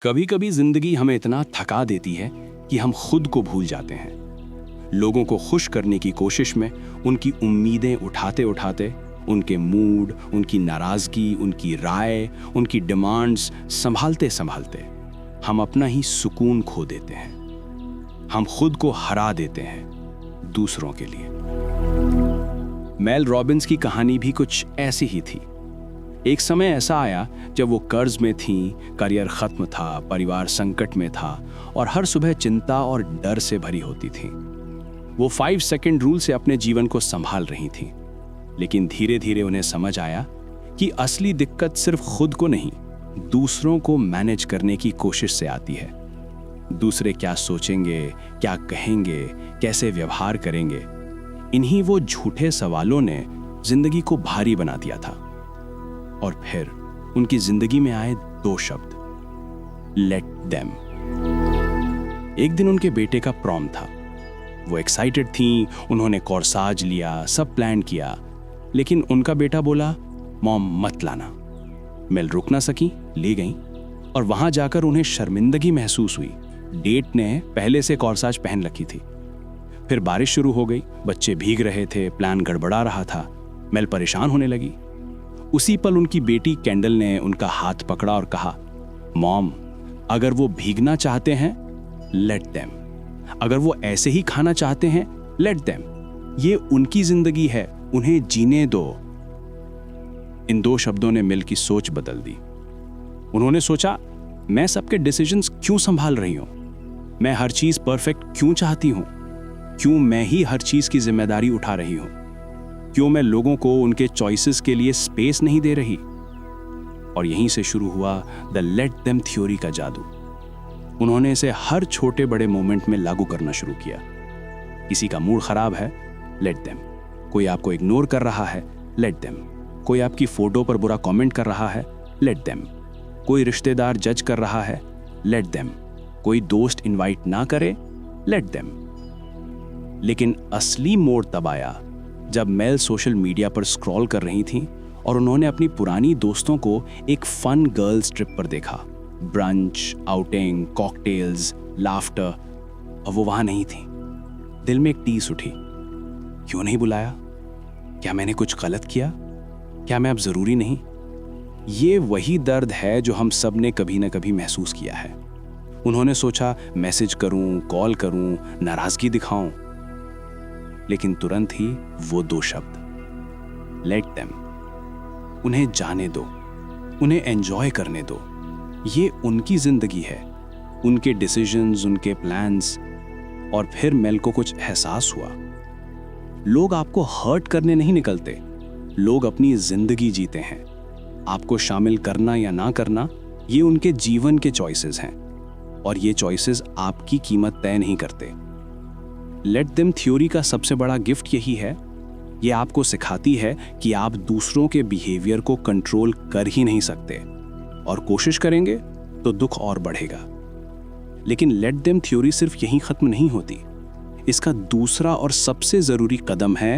कभी कभी जिंदगी हमें इतना थका देती है कि हम खुद को भूल जाते हैं। लोगों को खुश करने की कोशिश में उनकी उम्मीदें उठाते उठाते, उनके मूड, उनकी नाराजगी, उनकी राय, उनकी डिमांड्स संभालते संभालते हम अपना ही सुकून खो देते हैं। हम खुद को हरा देते हैं दूसरों के लिए। मेल रॉबिन्स की कहानी भी कुछ ऐसी ही थी। एक समय ऐसा आया जब वो कर्ज में थीं, करियर खत्म था, परिवार संकट में था और हर सुबह चिंता और डर से भरी होती थीं। वो 5 सेकंड रूल से अपने जीवन को संभाल रही थीं, लेकिन धीरे धीरे उन्हें समझ आया कि असली दिक्कत सिर्फ खुद को नहीं, दूसरों को मैनेज करने की कोशिश से आती है। दूसरे क्या सोचेंगे, क्या कहेंगे, कैसे व्यवहार करेंगे, इन्हीं वो झूठे सवालों ने जिंदगी को भारी बना दिया था। और फिर उनकी जिंदगी में आए 2 शब्द, लेट देम। एक दिन उनके बेटे का प्रॉम था। वो एक्साइटेड थीं, उन्होंने कॉर्साज लिया, सब प्लान किया, लेकिन उनका बेटा बोला, मॉम मत लाना। मेल रुक ना सकी, ले गई और वहां जाकर उन्हें शर्मिंदगी महसूस हुई। डेट ने पहले से कॉर्साज पहन रखी थी। फिर बारिश शुरू हो गई, बच्चे भीग रहे थे, प्लान गड़बड़ा रहा था। मेल परेशान होने लगी। उसी पल उनकी बेटी कैंडल ने उनका हाथ पकड़ा और कहा, मॉम, अगर वो भीगना चाहते हैं, लेट देम। अगर वो ऐसे ही खाना चाहते हैं, लेट देम। ये उनकी जिंदगी है, उन्हें जीने दो। इन 2 शब्दों ने मिल की सोच बदल दी। उन्होंने सोचा, मैं सबके डिसीजंस क्यों संभाल रही हूं? मैं हर चीज परफेक्ट क्यों चाहती हूं? क्यों मैं ही हर चीज की जिम्मेदारी उठा रही हूं? क्यों मैं लोगों को उनके चॉइसेस के लिए स्पेस नहीं दे रही? और यहीं से शुरू हुआ द लेट देम थ्योरी का जादू। उन्होंने इसे हर छोटे बड़े मोमेंट में लागू करना शुरू किया। किसी का मूड खराब है, लेट देम। कोई आपको इग्नोर कर रहा है, लेट देम। कोई आपकी फोटो पर बुरा कमेंट कर रहा है, लेट देम। कोई रिश्तेदार जज कर रहा है, लेट देम। कोई दोस्त इनवाइट ना करे, लेट देम। लेकिन असली मोड़ तब आया जब मेल सोशल मीडिया पर स्क्रॉल कर रही थीं और उन्होंने अपनी पुरानी दोस्तों को एक फन गर्ल्स ट्रिप पर देखा। ब्रंच, आउटिंग, कॉकटेल्स, लाफ्टर, और वो वहां नहीं थी। दिल में एक टीस उठी, क्यों नहीं बुलाया? क्या मैंने कुछ गलत किया? क्या मैं अब जरूरी नहीं? ये वही दर्द है जो हम सब ने कभी ना कभी महसूस किया है। उन्होंने सोचा, मैसेज करूं, कॉल करूं, नाराजगी दिखाऊं, लेकिन तुरंत ही वो 2 शब्द, लेट देम। उन्हें जाने दो, उन्हें एंजॉय करने दो। ये उनकी जिंदगी है, उनके डिसीजंस, उनके प्लान्स। और फिर मेल को कुछ एहसास हुआ, लोग आपको हर्ट करने नहीं निकलते, लोग अपनी जिंदगी जीते हैं। आपको शामिल करना या ना करना, ये उनके जीवन के चॉइसेस हैं और ये चॉइसेस आपकी कीमत तय नहीं करते। लेट देम थ्योरी का सबसे बड़ा गिफ्ट यही है, ये आपको सिखाती है कि आप दूसरों के बिहेवियर को कंट्रोल कर ही नहीं सकते, और कोशिश करेंगे तो दुख और बढ़ेगा। लेकिन लेट देम थ्योरी सिर्फ यहीं खत्म नहीं होती। इसका दूसरा और सबसे जरूरी कदम है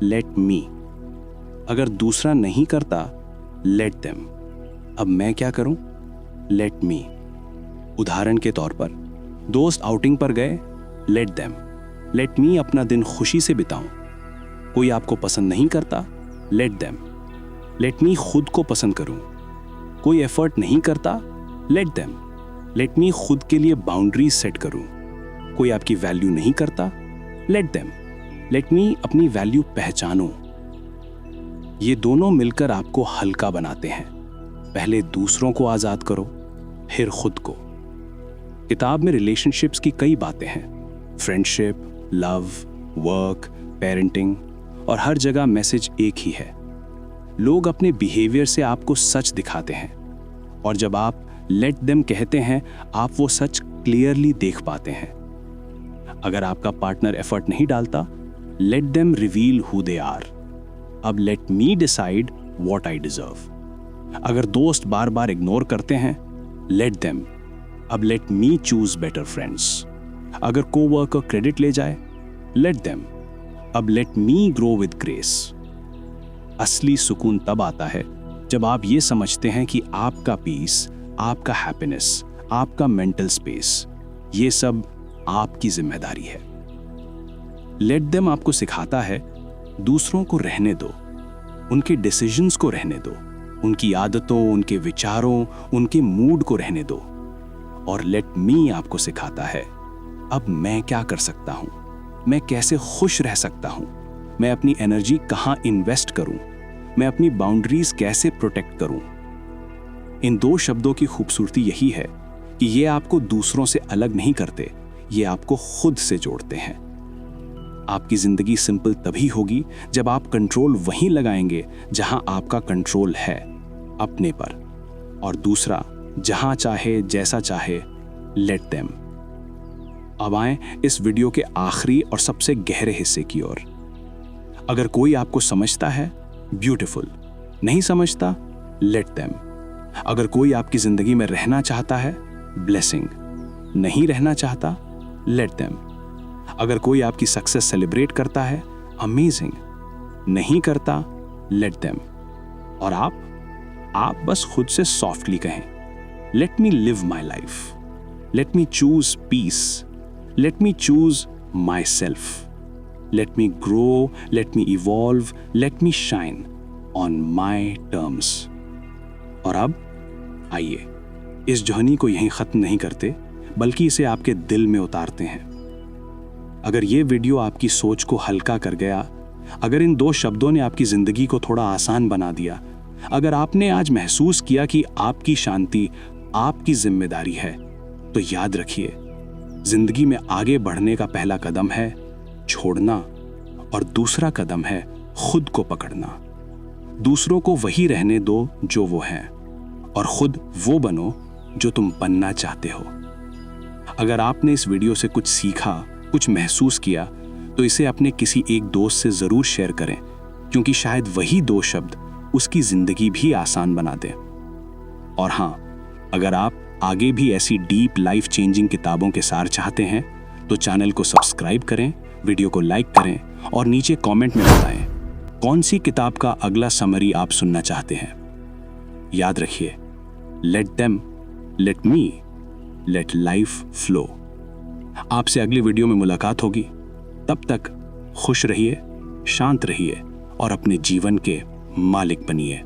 लेट मी। अगर दूसरा नहीं करता, लेट देम। अब मैं क्या करूं? Let me. उदाहरण के तौर पर, दोस्त आउटिंग पर गए, लेट देम। लेट मी अपना दिन खुशी से बिताऊं। कोई आपको पसंद नहीं करता, लेट देम। लेट मी खुद को पसंद करूं। कोई एफर्ट नहीं करता, लेट देम। लेट मी खुद के लिए बाउंड्रीज सेट करूं। कोई आपकी वैल्यू नहीं करता, लेट देम। लेट मी अपनी वैल्यू पहचानो। ये दोनों मिलकर आपको हल्का बनाते हैं। पहले दूसरों को आजाद करो, फिर खुद को। किताब में रिलेशनशिप्स की कई बातें हैं, फ्रेंडशिप, लव, वर्क, पेरेंटिंग, और हर जगह मैसेज एक ही है। लोग अपने बिहेवियर से आपको सच दिखाते हैं, और जब आप लेट देम कहते हैं, आप वो सच क्लियरली देख पाते हैं। अगर आपका पार्टनर एफर्ट नहीं डालता, let them reveal who they are. अब let me decide what I deserve. अगर दोस्त बार बार इग्नोर करते हैं, लेट देम। अब let me choose better friends. अगर कोवर्कर क्रेडिट ले जाए, लेट देम। अब let me grow with grace. असली सुकून तब आता है जब आप ये समझते हैं कि आपका पीस, आपका हैप्पीनेस, आपका मेंटल स्पेस, ये सब आपकी जिम्मेदारी है। लेट देम आपको सिखाता है दूसरों को रहने दो, उनके डिसीजंस को रहने दो, उनकी आदतों, उनके विचारों, उनके मूड को रहने दो। और लेट मी आपको सिखाता है अब मैं क्या कर सकता हूं, मैं कैसे खुश रह सकता हूं, मैं अपनी एनर्जी कहां इन्वेस्ट करूं, मैं अपनी बाउंड्रीज कैसे प्रोटेक्ट करूं। इन दो शब्दों की खूबसूरती यही है कि ये आपको दूसरों से अलग नहीं करते, ये आपको खुद से जोड़ते हैं। आपकी जिंदगी सिंपल तभी होगी जब आप कंट्रोल वहीं लगाएंगे जहां आपका कंट्रोल है, अपने पर। और दूसरा, जहां चाहे जैसा चाहे, लेट देम। अब आए इस वीडियो के आखिरी और सबसे गहरे हिस्से की ओर। अगर कोई आपको समझता है, ब्यूटीफुल, नहीं समझता, लेट देम। अगर कोई आपकी जिंदगी में रहना चाहता है, ब्लेसिंग, नहीं रहना चाहता, लेट देम। अगर कोई आपकी सक्सेस सेलिब्रेट करता है, अमेजिंग, नहीं करता, लेट देम। और आप बस खुद से सॉफ्टली कहें, let me live my life, let me choose peace, let me choose myself, let me grow, let me evolve, let me shine on my terms. और अब आइए इस जर्नी को यहीं खत्म नहीं करते, बल्कि इसे आपके दिल में उतारते हैं। अगर ये वीडियो आपकी सोच को हल्का कर गया, अगर इन दो शब्दों ने आपकी जिंदगी को थोड़ा आसान बना दिया, अगर आपने आज महसूस किया कि आपकी शांति आपकी जिम्मेदारी है, तो याद रखिए, जिंदगी में आगे बढ़ने का पहला कदम है छोड़ना, और दूसरा कदम है खुद को पकड़ना। दूसरों को वही रहने दो जो वो हैं, और खुद वो बनो जो तुम बनना चाहते हो। अगर आपने इस वीडियो से कुछ सीखा, कुछ महसूस किया, तो इसे अपने किसी एक दोस्त से जरूर शेयर करें, क्योंकि शायद वही दो शब्द उसकी जिंदगी भी आसान बना दें। और हां, अगर आप आगे भी ऐसी डीप लाइफ चेंजिंग किताबों के सार चाहते हैं, तो चैनल को सब्सक्राइब करें, वीडियो को लाइक करें और नीचे कमेंट में बताएं कौन सी किताब का अगला समरी आप सुनना चाहते हैं। याद रखिए, let them, let me, late life flow. आपसे अगली वीडियो में मुलाकात होगी। तब तक खुश रहिए, शांत रहिए और अपने जीवन के मालिक बनिए।